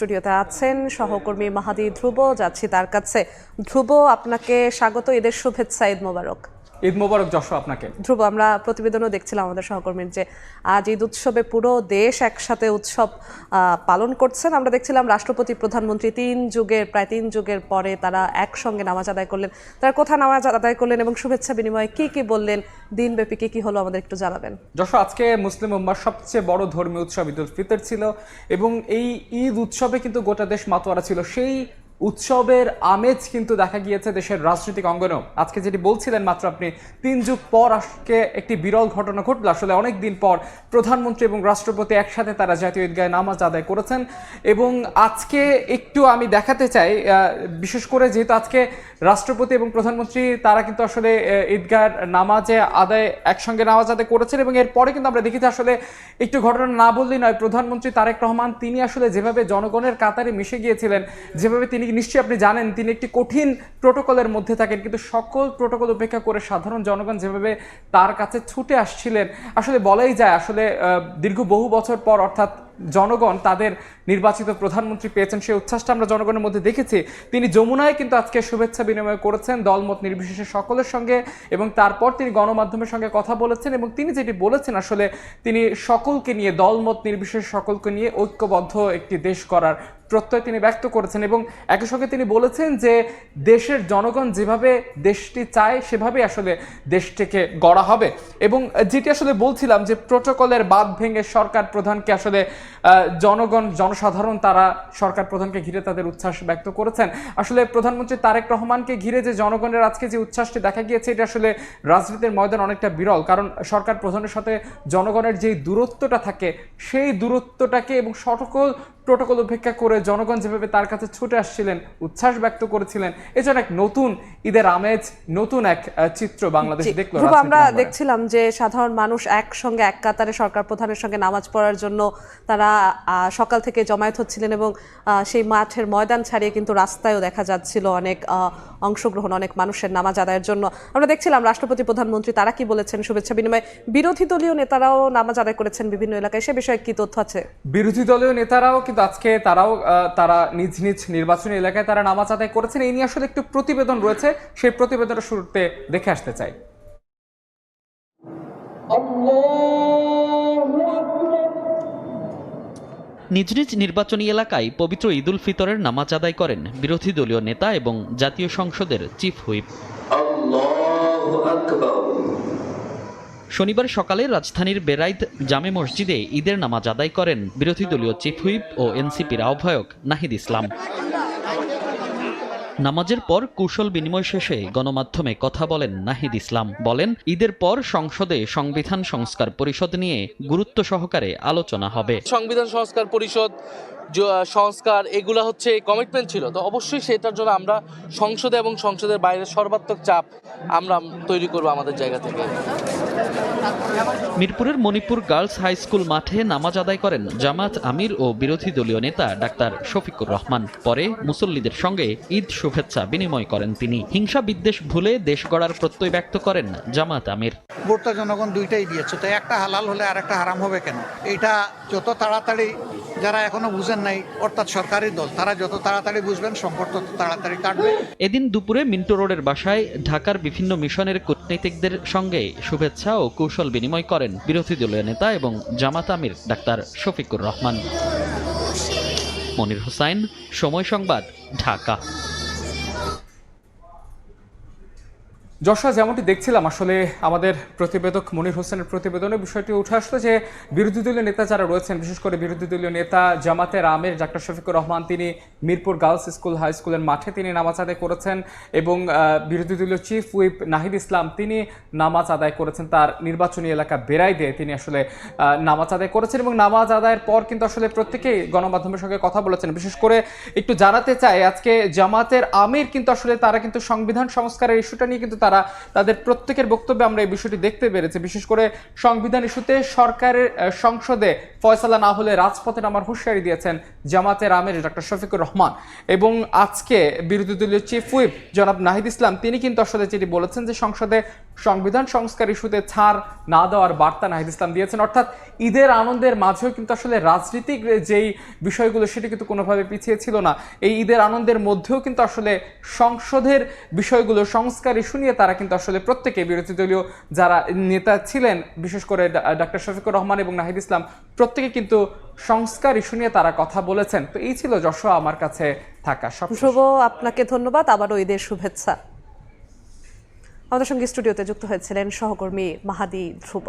স্টুডিওতে আছেন সহকর্মী মাহাদি ধ্রুব, যাচ্ছি তার কাছে। ধ্রুব, আপনাকে স্বাগত, ঈদের শুভেচ্ছা, ঈদ মোবারক। ঈদ মোবারক যশো আপনাকে। ধ্রুব, আমরা প্রতিবেদনও দেখছিলাম আমাদের সহকর্মীর যে আজ ঈদ উৎসবে পুরো দেশ একসাথে উৎসব পালন করছেন। আমরা দেখছিলাম রাষ্ট্রপতি প্রধানমন্ত্রী প্রায় তিন যুগের পরে তারা একসঙ্গে নামাজ আদায় করলেন। তারা কোথায় নামাজ আদায় করলেন এবং শুভেচ্ছা বিনিময়ে কি বললেন, দিনব্যাপী কি হলো আমাদের একটু জানাবেন। যশো, আজকে মুসলিম উম্মার সবচেয়ে বড় ধর্মীয় উৎসব ঈদ উল ফিতর ছিল এবং এই ঈদ উৎসবে কিন্তু গোটা দেশ মাতোয়ারা ছিল। সেই উৎসবের আমেজ কিন্তু দেখা গিয়েছে দেশের রাজনৈতিক অঙ্গনেও। আজকে যেটি বলছিলেন মাত্র আপনি, 3 যুগ পর আজকে একটি বিরল ঘটনা ঘটলো। আসলে অনেক দিন পর প্রধানমন্ত্রী এবং রাষ্ট্রপতি একসাথে তারা জাতীয় ঈদগাহে নামাজ আদায় করেছেন এবং আজকে একটু আমি দেখাতে চাই, বিশেষ করে যেহেতু আজকে রাষ্ট্রপতি এবং প্রধানমন্ত্রী তারা কিন্তু আসলে ঈদগাহের একসঙ্গে নামাজ আদায় করেছেন এবং এরপরে কিন্তু আমরা দেখেছি আসলে একটু ঘটনা না বললেই নয়। প্রধানমন্ত্রী তারেক রহমান তিনি আসলে যেভাবে জনগণের কাতারে মিশে গিয়েছিলেন, যেভাবে তিনি নিশ্চয়ই আপনি জানেন তিনি একটি কঠিন প্রোটোকলের মধ্যে থাকেন, কিন্তু সকল প্রোটোকল উপেক্ষা করে সাধারণ জনগণ যেভাবে তার কাছে ছুটে আসছিলেন, আসলে বলাই যায় আসলে দীর্ঘ বহু বছর পর অর্থাৎ জনগণ তাদের নির্বাচিত প্রধানমন্ত্রী পেয়েছেন, সেই উচ্ছ্বাসটা আমরা জনগণের মধ্যে দেখেছি। তিনি যমুনায় কিন্তু আজকে শুভেচ্ছা বিনিময় করেছেন দলমত নির্বিশেষে সকলের সঙ্গে এবং তারপর তিনি গণমাধ্যমের সঙ্গে কথা বলেছেন এবং তিনি যেটি বলেছেন আসলে তিনি সকলকে নিয়ে, দলমত নির্বিশেষে সকলকে নিয়ে ঐক্যবদ্ধ একটি দেশ করার প্রত্যয় তিনি ব্যক্ত করেছেন এবং একই সঙ্গে তিনি বলেছেন যে দেশের জনগণ যেভাবে দেশটি চায় সেভাবে আসলে দেশটিকে গড়া হবে। এবং যেটি আসলে বলছিলাম যে প্রোটোকলের বাঁধ ভেঙে সরকার প্রধানকে আসলে জনসাধারণ তারা সরকার প্রধানকে ঘিরে তাদের উচ্ছ্বাস ব্যক্ত করেছেন। আসলে প্রধানমন্ত্রী তারেক রহমানকে ঘিরে যে জনগণের আজকে যে উচ্ছ্বাসটি দেখা গিয়েছে, এটা আসলে রাজনীতির ময়দান অনেকটা বিরল, কারণ সরকার প্রধানের সাথে জনগণের যেই দূরত্বটা থাকে সেই দূরত্বটাকে এবং সকল প্রোটোকল উপেক্ষা করে জনগণ যেভাবে তার কাছে ছুটে আসছিলেন, উচ্ছ্বাস ব্যক্ত করেছিলেন, এছাড়া এক নতুন ঈদের আমেজ, নতুন এক চিত্র বাংলাদেশ দেখলো। আমরা দেখছিলাম যে সাধারণ মানুষ একসঙ্গে এক কাতারে সরকার প্রধানের সঙ্গে নামাজ পড়ার জন্য তারা সকাল থেকে জমায়েত হচ্ছিলেন এবং সেই মাঠের ময়দান ছাড়িয়ে কিন্তু রাস্তায়ও দেখা যাচ্ছিল অনেক অংশগ্রহণ, অনেক মানুষের নামাজ আদায়ের জন্য। আমরা দেখছিলাম রাষ্ট্রপতি প্রধানমন্ত্রী তারা কি বলেছেন শুভেচ্ছা বিনিময়ে। বিরোধী দলীয় নেতারাও নামাজ আদায় করেছেন বিভিন্ন এলাকায়, সে বিষয়ে কি তথ্য আছে? বিরোধী দলীয় নেতারাও কিন্তু আজকে তারা নিজ নিজ নির্বাচনী এলাকায় তারা নামাজ আদায় করেছেন। এই নিয়ে আসলে একটু প্রতিবেদন রয়েছে, সেই প্রতিবেদনের শুরুতে দেখে আসতে চাই। নিজ নিজ নির্বাচনী এলাকায় পবিত্র ঈদ উল ফিতরের নামাজ আদায় করেন বিরোধী দলীয় নেতা এবং জাতীয় সংসদের চিফ হুইপ। শনিবার সকালে রাজধানীর বেরাইদ জামে মসজিদে ঈদের নামাজ আদায় করেন বিরোধী দলীয় চিফ হুইপ ও এনসিপির আহ্বায়ক নাহিদ ইসলাম। নামাজের পর কুশল বিনিময় শেষে গণমাধ্যমে কথা বলেন নাহিদ ইসলাম। বলেন, ঈদের পর সংসদে সংবিধান সংস্কার পরিষদ নিয়ে গুরুত্ব সহকারে আলোচনা হবে। সংবিধান সংস্কার পরিষদ সংস্কার এগুলা হচ্ছে কমিটমেন্ট ছিল, তো অবশ্যই সেটার জন্য আমরা সংসদে এবং সংসদের বাইরে সর্বাত্মক চাপ আমরা তৈরি করব আমাদের জায়গা থেকে। মিরপুরের মণিপুর গার্লস হাই স্কুল মাঠে নামাজ আদায় করেন জামাত আমির ও বিরোধী দলীয় নেতা ডাক্তার শফিকুর রহমান। পরে মুসল্লিদের সঙ্গে ঈদ শুভেচ্ছা বিনিময় করেন তিনি। হিংসা বিদ্বেষ ভুলে দেশ গড়ার প্রত্যয় ব্যক্ত করেন জামাত আমির। ভোটটা জনগণ দুইটাই দিয়েছে, তাই একটা হালাল হলে আর একটা হারাম হবে কেন? এটা যত তাড়াতাড়ি, যারা এখনো বুঝেন নাই অর্থাৎ সরকারি দল, তারা যত তাড়াতাড়ি বুঝবেন সংকট তত তাড়াতাড়ি কাটবে। এদিন দুপুরে মিন্টো রোডের বাসায় ঢাকার বিভিন্ন মিশনের কূটনীতিকদের সঙ্গে শুভেচ্ছা ও কৌশল বিনিময় করেন বিরোধী দলীয় নেতা এবং জামাত আমির ডাক্তার শফিকুর রহমান। মনির হোসাইন, সময় সংবাদ, ঢাকা। যশোর, যেমনটি দেখছিলাম আসলে আমাদের প্রতিবেদক মনির হোসেনের প্রতিবেদনের বিষয়টি উঠে আসলো যে বিরোধী দলীয় নেতা যারা রয়েছেন, বিশেষ করে বিরোধী দলীয় নেতা জামাতের আমির ডাক্তার শফিকুর রহমান, তিনি মিরপুর গার্লস হাই স্কুলের মাঠে তিনি নামাজ আদায় করেছেন এবং বিরোধী দলীয় চিফ হুইপ নাহিদ ইসলাম তিনি নামাজ আদায় করেছেন তার নির্বাচনী এলাকা বেরাইদে তিনি আসলে নামাজ আদায় করেছেন এবং নামাজ আদায়ের পর কিন্তু আসলে প্রত্যেকেই গণমাধ্যমের সঙ্গে কথা বলেছেন। বিশেষ করে একটু জানাতে চাই, আজকে জামাতের আমির কিন্তু আসলে তারা কিন্তু সংবিধান সংস্কারের ইস্যুটা নিয়ে কিন্তু তাদের প্রত্যেকের বক্তব্যে আমরা এই বিষয়টি দেখতে পেরেছি। বিশেষ করে সংবিধান ইস্যুতে সরকারের সংসদে ফয়সালা না হলে রাজপথে নামার হুঁশিয়ারি দিয়েছেন জামাতের আমির ডাক্তার শফিকুর রহমান এবং আজকে বিরোধী দলীয় চিফ হুইপ জনাব নাহিদ ইসলাম তিনি কিন্তু আসলে যেটি বলেছেন যে সংসদে সংবিধান সংস্কার ইস্যুতে ছাড় না দেওয়ার বার্তা নাহিদ ইসলাম দিয়েছেন। অর্থাৎ ঈদের আনন্দের মাঝেও কিন্তু আসলে রাজনীতিক যেই বিষয়গুলো সেটা কিন্তু কোনোভাবে পিছিয়ে ছিল না। এই ঈদের আনন্দের মধ্যেও কিন্তু আসলে সংসদের বিষয়গুলো, সংস্কার ইস্যু নিয়ে তারা কিন্তু আসলে প্রত্যেকে, বিরোধী দলীয় যারা নেতা ছিলেন, বিশেষ করে ডক্টর শফিকুর রহমান এবং নাহিদ ইসলাম, প্রত্যেকে কিন্তু সংস্কার ইস্যু নিয়ে তারা কথা বলেছেন। তো এই ছিল যশোয়া আমার কাছে থাকা সব। ধ্রুব, আপনাকে ধন্যবাদ, আবারও ঈদের শুভেচ্ছা। আমাদের সঙ্গে স্টুডিওতে যুক্ত হয়েছিলেন সহকর্মী মাহাদি ধ্রুব।